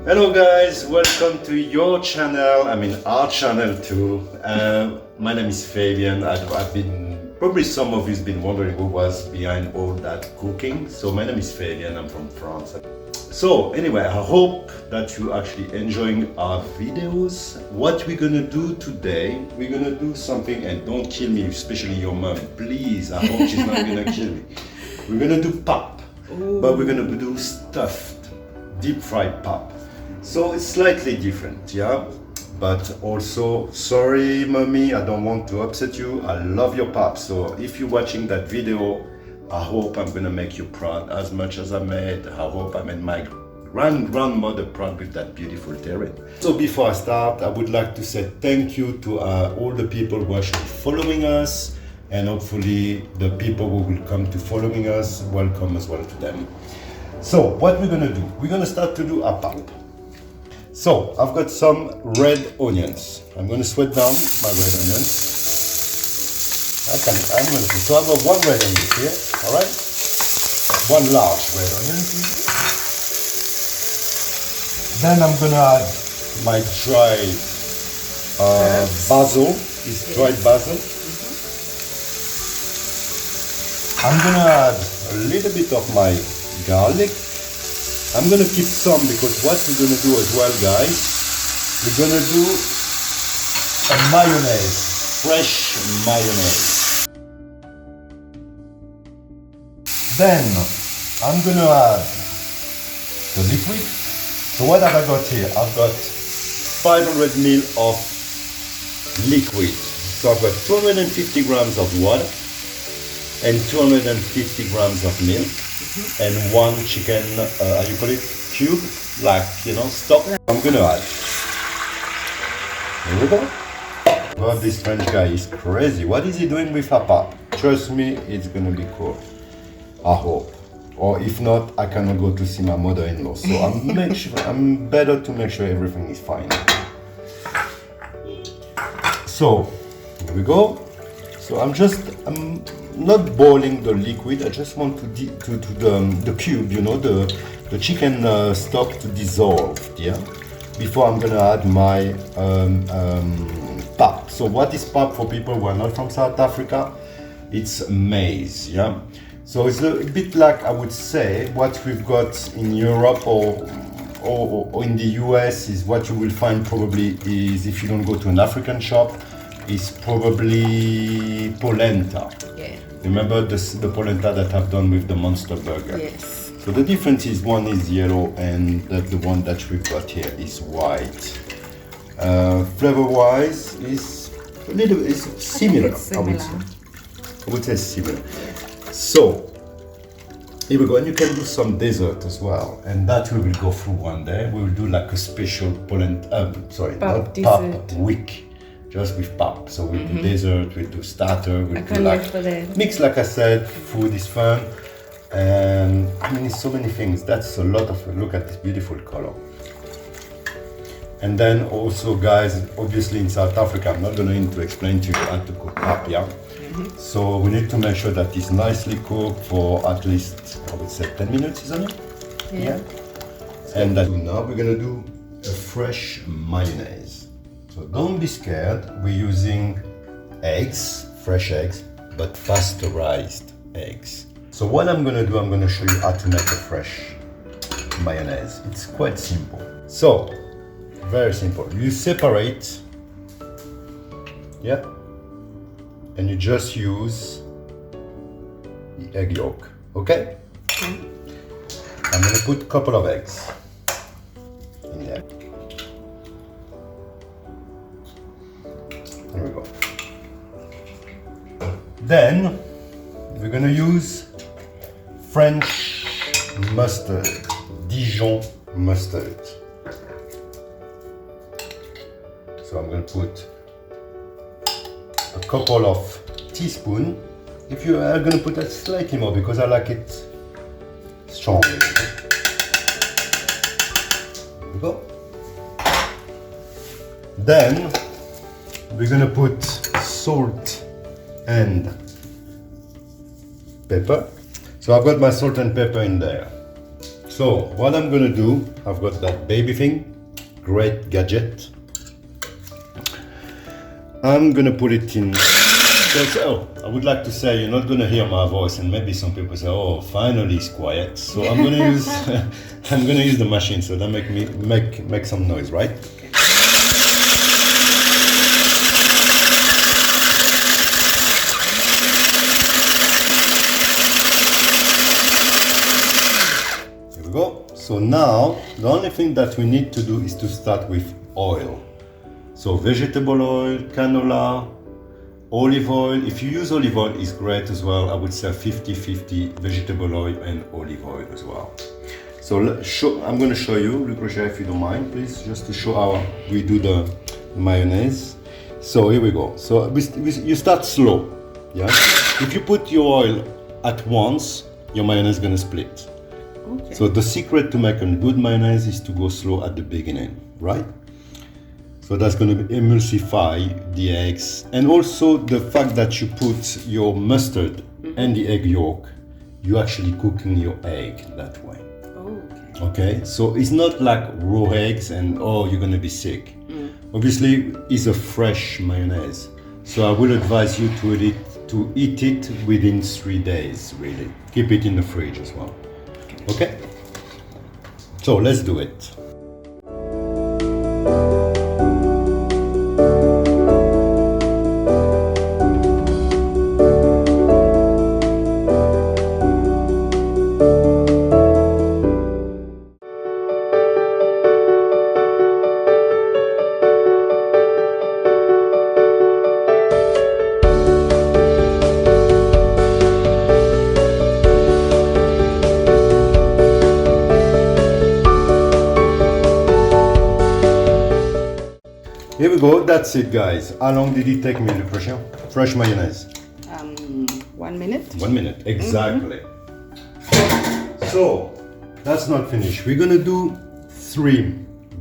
Hello guys, welcome to your channel, our channel too. My name is Fabian. I've been, probably some of you's been wondering who was behind all that cooking. So my name is Fabian, I'm from France. So anyway, I hope that you actually enjoying our videos. What we're gonna do today, we're gonna do something, and don't kill me, especially your mom, please. I hope she's not gonna kill me. We're gonna do pap, but we're gonna do stuffed, deep fried pap. So it's slightly different, yeah? But also, sorry mommy, I don't want to upset you. I love your pap. So if you're watching that video, I hope I'm gonna make you proud as much as I made. I hope I made my grandmother proud with that beautiful terrain. So before I start, I would like to say thank you to all the people who are actually following us, and hopefully the people who will come to following us, welcome as well to them. So what we're gonna do, we're gonna start to do a pap. So I've got some red onions. I'm going to sweat down my red onions. So I've got one red onion here, all right? One large red onion. Then I'm going to add my dry basil. It's dried basil. I'm going to add a little bit of my garlic. I'm gonna keep some because what we're gonna do as well, guys, we're gonna do a mayonnaise, fresh mayonnaise. Then I'm gonna add the liquid. So what have I got here? I've got 500 ml of liquid. So I've got 250 grams of water and 250 grams of milk. And one chicken, how you call it, cube, like, stock. I'm gonna add. Here we go. Well, this French guy is crazy. What is he doing with a pap? Trust me, it's gonna be cool. I hope. Or if not, I cannot go to see my mother-in-law. So I'm better to make sure everything is fine. So here we go. So I'm not boiling the liquid. I just want the cube, the chicken stock to dissolve, yeah. Before I'm gonna add my pap. So what is pap for people who are not from South Africa? It's maize, yeah. So it's a bit like, I would say, what we've got in Europe or in the US is what you will find probably is, if you don't go to an African shop, is probably polenta. Yeah. Remember the polenta that I've done with the Monster Burger? Yes. So the difference is one is yellow and the one that we've got here is white. Flavor-wise is similar. I would say similar. So here we go, and you can do some dessert as well, and that we will go through one day. We will do like a special pap week. Just with pap. So we'll do dessert, we'll do starter, we'll do mix, like I said, food is fun. And it's so many things. That's a lot of, look at this beautiful color. And then also, guys, obviously in South Africa, I'm not going to explain to you how to cook pap, yeah? So we need to make sure that it's nicely cooked for at least, I would say 10 minutes, isn't it? Yeah. And now we're going to do a fresh mayonnaise. So don't be scared, we're using eggs, fresh eggs, but pasteurized eggs. So what I'm gonna do, I'm gonna show you how to make a fresh mayonnaise. It's quite simple. So, very simple. You separate, yeah, and you just use the egg yolk, okay? I'm gonna put a couple of eggs in there. There we go. Then we're gonna use French mustard, Dijon mustard. So I'm gonna put a couple of teaspoons. If you are gonna put that slightly more because I like it strong. There we go. Then we're gonna put salt and pepper. So I've got my salt and pepper in there. So what I'm gonna do, I've got that baby thing, great gadget. I'm gonna put it in. Oh, I would like to say you're not gonna hear my voice, and maybe some people say, "Oh, finally it's quiet." So I'm gonna use, I'm gonna use the machine, so that make some noise, right? Here we go. So now the only thing that we need to do is to start with oil. So vegetable oil, canola, olive oil. If you use olive oil, is great as well. I would say 50-50 vegetable oil and olive oil as well. So I'm going to show you, Lucretia, if you don't mind, please, just to show how we do the mayonnaise. So here we go. So you start slow, yeah? If you put your oil at once, your mayonnaise is going to split. Okay. So the secret to make a good mayonnaise is to go slow at the beginning, right? So that's going to emulsify the eggs, and also the fact that you put your mustard and the egg yolk, you're actually cooking your egg that way. Oh, okay. So it's not like raw eggs and you're going to be sick. Obviously, it's a fresh mayonnaise, so I will advise you to eat it within 3 days. Really, keep it in the fridge as well. Okay. So let's do it. Here we go, that's it guys. How long did it take me, Lucretia? Fresh mayonnaise? 1 minute. 1 minute, exactly. So, that's not finished. We're gonna do 3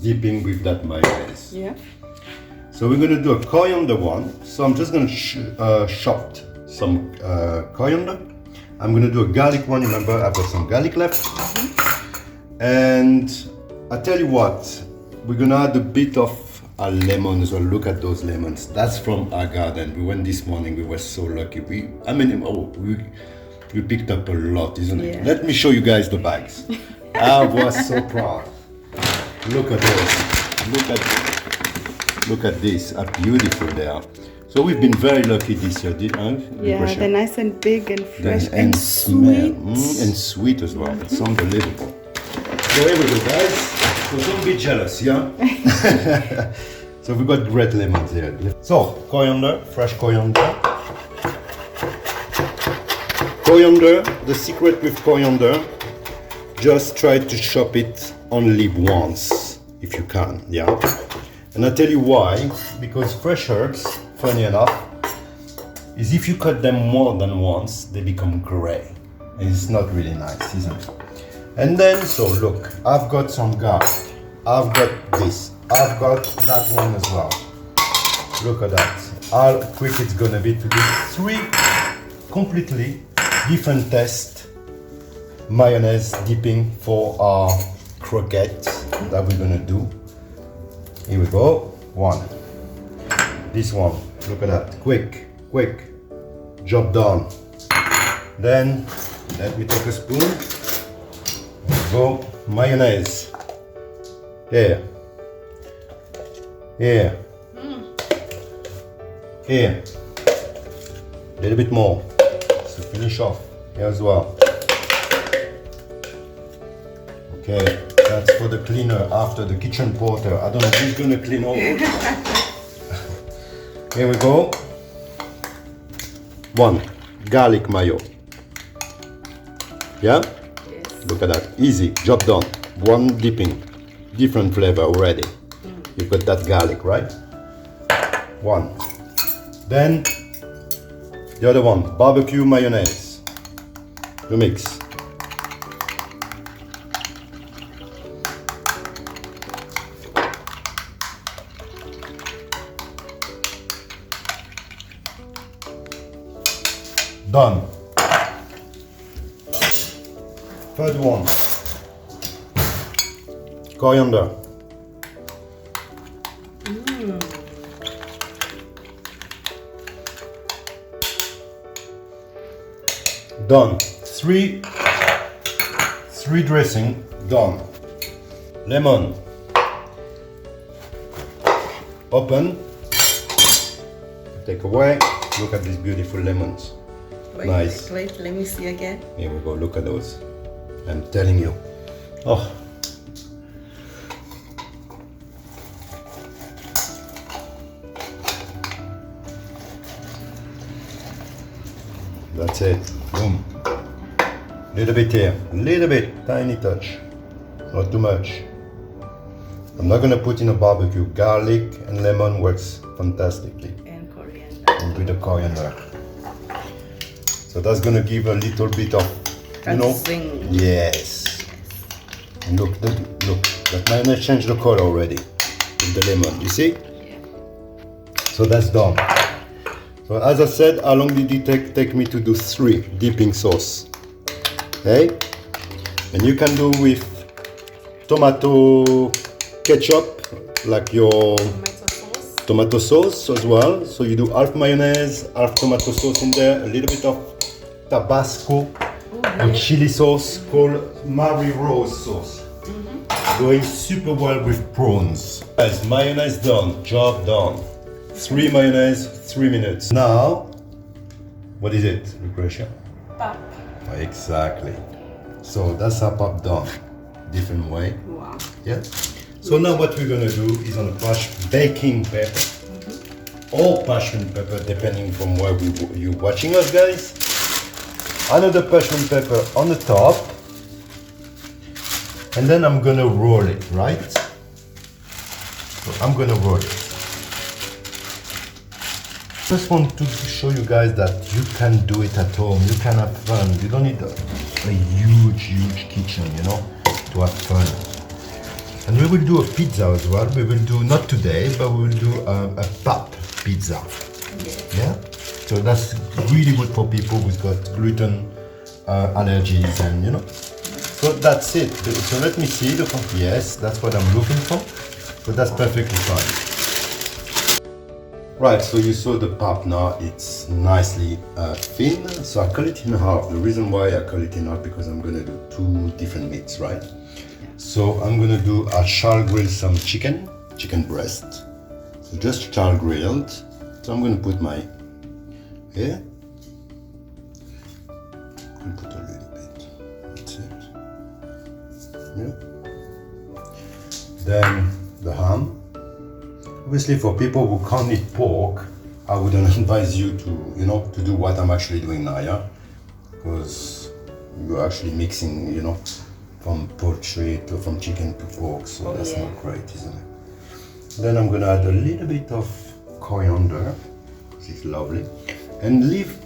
dipping with that mayonnaise. Yeah. So we're gonna do a coriander one. So I'm just gonna chop some coriander. I'm gonna do a garlic one. Remember, I've got some garlic left. And I tell you what, we're gonna add a bit of a lemon as well. Look at those lemons. That's from our garden. We went this morning. We were so lucky. We picked up a lot, isn't it? Yeah. Let me show you guys the bags. I was so proud. Look at those. Look at this. How beautiful they are. So we've been very lucky this year, yeah, they're nice and big and fresh and sweet. And sweet as well. It's unbelievable. So here we go, guys. So don't be jealous, yeah? So we've got red lemons here. So, coriander, fresh coriander. Coriander, the secret with coriander, just try to chop it only once, if you can, yeah? And I'll tell you why, because fresh herbs, funny enough, is if you cut them more than once, they become gray. And it's not really nice, isn't it? And then, so look, I've got some garlic. I've got this. I've got that one as well. Look at that. How quick it's gonna be to do 3 completely different taste mayonnaise dipping for our croquettes that we're gonna do. Here we go. 1. This one. Look at that. Quick. Job done. Then let me take a spoon. Go mayonnaise. Here. Here. Here. A little bit more. So finish off here as well. Okay, that's for the cleaner after the kitchen porter. I don't know who's gonna clean all. Here we go. 1 garlic mayo. Yeah? Yes. Look at that. Easy. Job done. 1 dipping. Different flavor already. You've got that garlic, right? 1. Then the other one, barbecue mayonnaise. You mix. Done. Third one. coriander. Done. Three dressing done. Lemon. Open. Take away. Look at these beautiful lemons. Nice. Wait, let me see again. Here we go. Look at those. I'm telling you. Oh. That's it. Boom. Little bit here. Little bit. Tiny touch. Not too much. I'm not gonna put in a barbecue. Garlic and lemon works fantastically. And coriander. And with the coriander. So that's gonna give a little bit of, you know. Zing. Yes. And look, that mayonnaise changed the color already with the lemon. You see? Yeah. So that's done. So as I said, how long did it take me to do 3 dipping sauce? Okay? And you can do with tomato ketchup, like your tomato sauce as well. So you do half mayonnaise, half tomato sauce in there, a little bit of Tabasco and chili sauce called Mary Rose sauce. Going super well with prawns. Guys, mayonnaise done, job done. 3 mayonnaise, 3 minutes. Now, what is it, Lucretia? Pap. Exactly. So that's our pap done. Different way. Wow. Yeah. So now what we're gonna do is on a baking pepper. Or passion pepper, depending from where you're watching us, guys. Another passion pepper on the top. And then I'm gonna roll it, right? So I'm gonna roll it. Just want to show you guys that you can do it at home. You can have fun. You don't need a huge kitchen, you know, to have fun. And we will do a pizza as well. We will do, not today, but we will do a pap pizza. Yeah? So that's really good for people who've got gluten allergies and, you know. So that's it. So let me see. Yes, that's what I'm looking for. So that's perfectly fine. Right, so you saw the pap now. It's nicely thin. So I cut it in half. The reason why I cut it in half because I'm gonna do 2 different meats, right? So I'm gonna do a char grill some chicken breast. So just char grilled. So I'm gonna put my here. I'm gonna put a little bit. That's it. Yeah. Then the ham. Obviously, for people who can't eat pork, I wouldn't advise you to, you know, to do what I'm actually doing now, yeah, because you're actually mixing, you know, from poultry to from chicken to pork, so that's not great, isn't it? Then I'm gonna add a little bit of coriander. This is lovely, and leave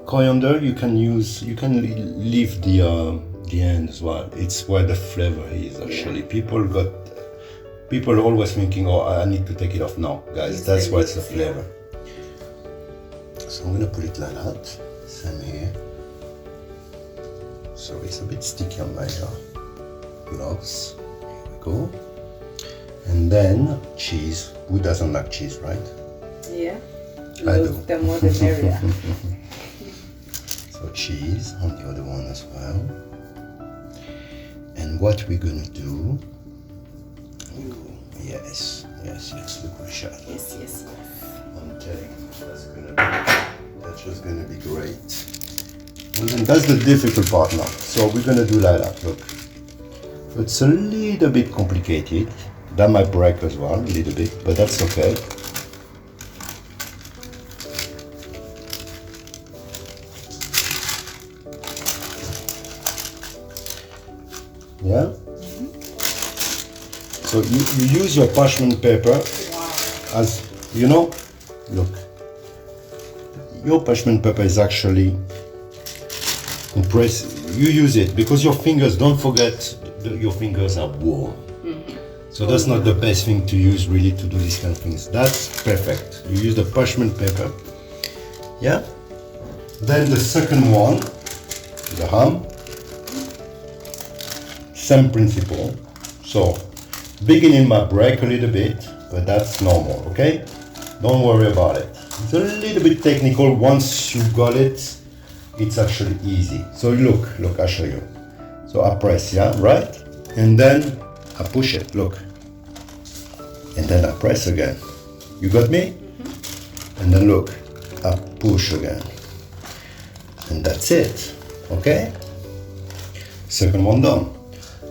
coriander. You can leave the end as well. It's where the flavor is actually. People are always thinking, oh, I need to take it off. No, guys, that's why it's the flavor. So I'm gonna put it like that. Same here. So it's a bit sticky on my gloves. Here we go. And then cheese. Who doesn't like cheese, right? Yeah. I do. The more the merrier. So cheese on the other one as well. And what we're gonna do? Yes, look what shot. Yes. I'm telling you, that's just gonna be great. And then that's the difficult part now. So we're gonna do like that, look. It's a little bit complicated. That might break as well, a little bit, but that's okay. Yeah? So you use your parchment paper as, you know, look, your parchment paper is actually compressed. You use it because your fingers, don't forget, your fingers are warm. So that's not the best thing to use really to do these kind of things. That's perfect. You use the parchment paper. Yeah? Then the second one, the ham. Same principle. So beginning might break a little bit, but that's normal, okay? Don't worry about it. It's a little bit technical. Once you got it, it's actually easy. So look, I'll show you. So I press, yeah, right? And then I push it, look. And then I press again. You got me? Mm-hmm. And then look, I push again. And that's it, okay? Second one done.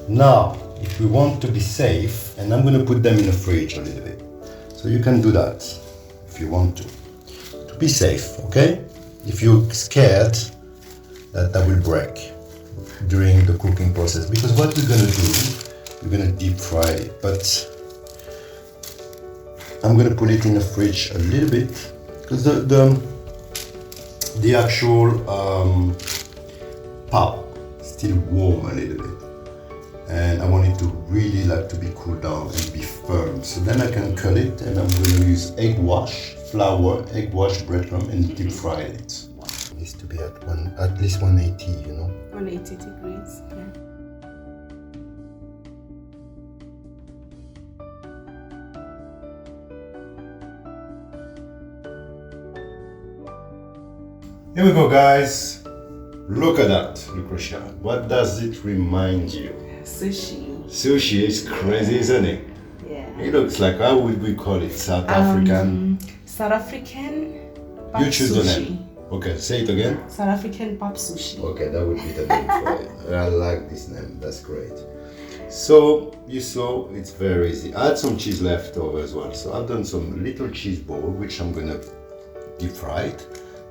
Now, if we want to be safe, and I'm gonna put them in the fridge a little bit. So you can do that if you want to be safe, okay? If you're scared that will break during the cooking process, because what we're gonna do, we're gonna deep fry it, but I'm gonna put it in the fridge a little bit because the actual pap is still warm a little bit, and I want it to really like to be cooled down and be firm. So then I can cut it, and I'm gonna use egg wash, flour, egg wash, breadcrumb, and deep fry it. It needs to be at least 180, you know. 180 degrees. Yeah. Here we go, guys. Look at that, Lucretia. What does it remind you? Sushi. Sushi is crazy, isn't it? Yeah. It looks like, how would we call it? South African? South African Pap You choose the sushi. name. Okay, say it again. South African Pap sushi. Okay, that would be the name for it. I like this name, that's great. So, you saw it's very easy. I had some cheese left over as well. So I've done some little cheese ball, which I'm gonna deep fry it.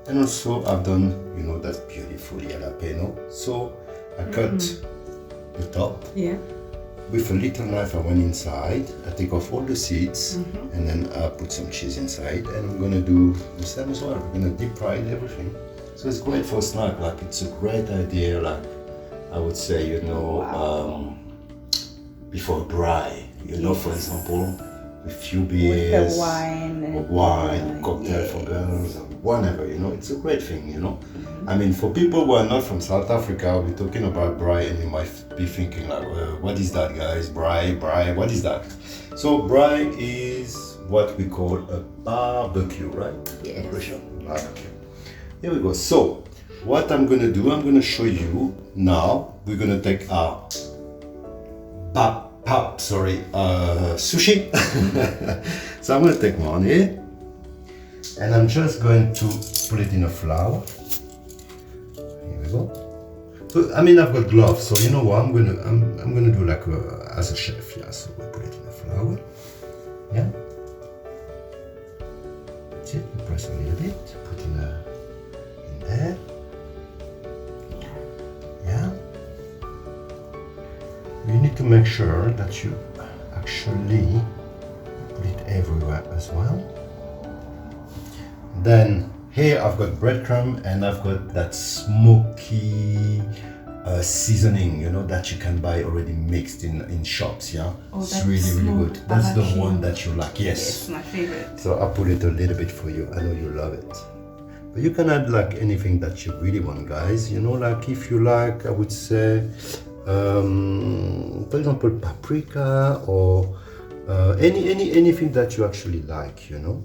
And also I've done, you know, that beautiful jalapeno. So I cut the top. Yeah. With a little knife I went inside, I take off all the seeds, and then I put some cheese inside, and I'm gonna do the same as well. We're gonna deep fry everything. So it's great for a snack, like it's a great idea, like I would say, you know, before a braai, you know, for example, with few beers, with the wine, cocktail for girls, or whatever, you know, it's a great thing, you know. I mean, for people who are not from South Africa, we're talking about braai, and you might be thinking like, what is that, guys? Braai, what is that? So braai is what we call a barbecue, right? Yes. Barbecue. Here we go. So what I'm gonna do, I'm gonna show you now. We're gonna take our sushi. So I'm gonna take one here, and I'm just going to put it in a flour. Here we go. So, I mean, I've got gloves, so you know what? I'm gonna do like as a chef, yeah. So we put it in a flour, yeah. That's it. We press a little bit, put in there, yeah. You need to make sure that you actually put it everywhere as well. Then here I've got breadcrumb, and I've got that smoky seasoning, you know, that you can buy already mixed in shops, yeah. Oh, it's really good. That's the barbecue. one that you like, yes. Yes, my favorite. So I put it a little bit for you. I know you love it. But you can add like anything that you really want, guys. You know, like if you like, I would say, for example, paprika, or anything that you actually like, you know.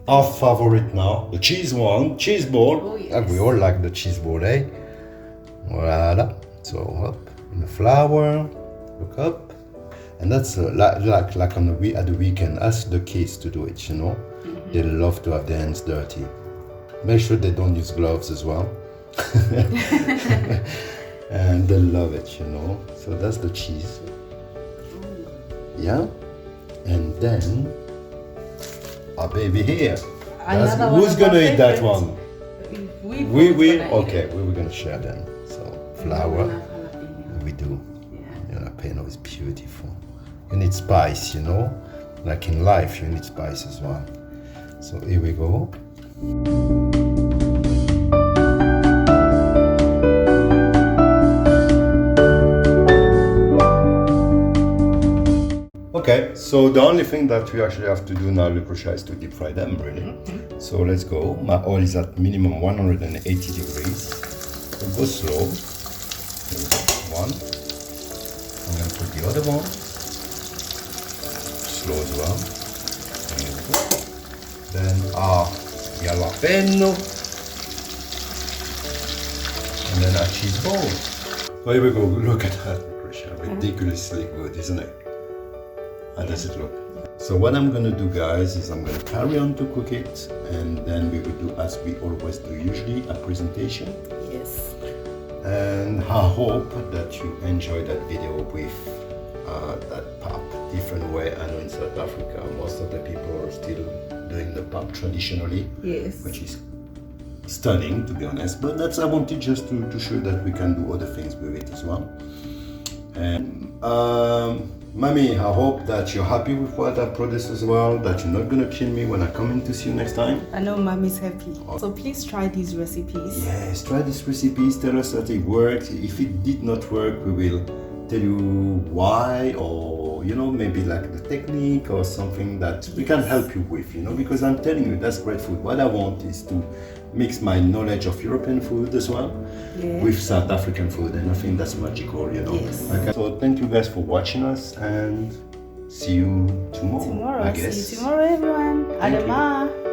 Our favorite now, the cheese one, cheese ball. Oh, yes. We all like the cheese ball, eh? Voila. So up in the flour, look up, and that's like on at the weekend. Ask the kids to do it, you know. They love to have their hands dirty. Make sure they don't use gloves as well. And they love it, you know. So that's the cheese. Yeah. And then our baby here. Who's gonna eat that one? We okay, we were gonna share them. So flour. We do. Yeah. Jalapeno is beautiful. You need spice, you know. Like in life, you need spice as well. So here we go. Okay, so the only thing that we actually have to do now, Lucretia, is to deep fry them, really. So let's go. My oil is at minimum 180 degrees. So go slow. One. I'm going to put the other one. coleslaw as well. Then our jalapeno. And then our cheese ball. So here we go. Look at that, Patricia. Ridiculously good, isn't it? How does it look? So what I'm gonna do, guys, is I'm gonna carry on to cook it, and then we will do as we always do usually, a presentation. Yes. And I hope that you enjoy that video with that pap, different way. I know in South Africa most of the people are still doing the pap traditionally, Yes. which is stunning, to be honest. But that's, I wanted just to show that we can do other things with it as well. And Mommy, I hope that you're happy with what I produced as well, that you're not gonna kill me when I come in to see you next time. I know Mommy's happy. So please try these recipes. Yes, try these recipes, tell us that it worked. If it did not work, we will tell you why, or maybe like the technique or something that we can help you with, because I'm telling you, that's great food. What I want is to mix my knowledge of European food as well with South African food, and I think that's magical, Yes. Okay. So thank you guys for watching us, and see you tomorrow. Tomorrow. I guess. See you tomorrow, everyone. Thank you. Adama.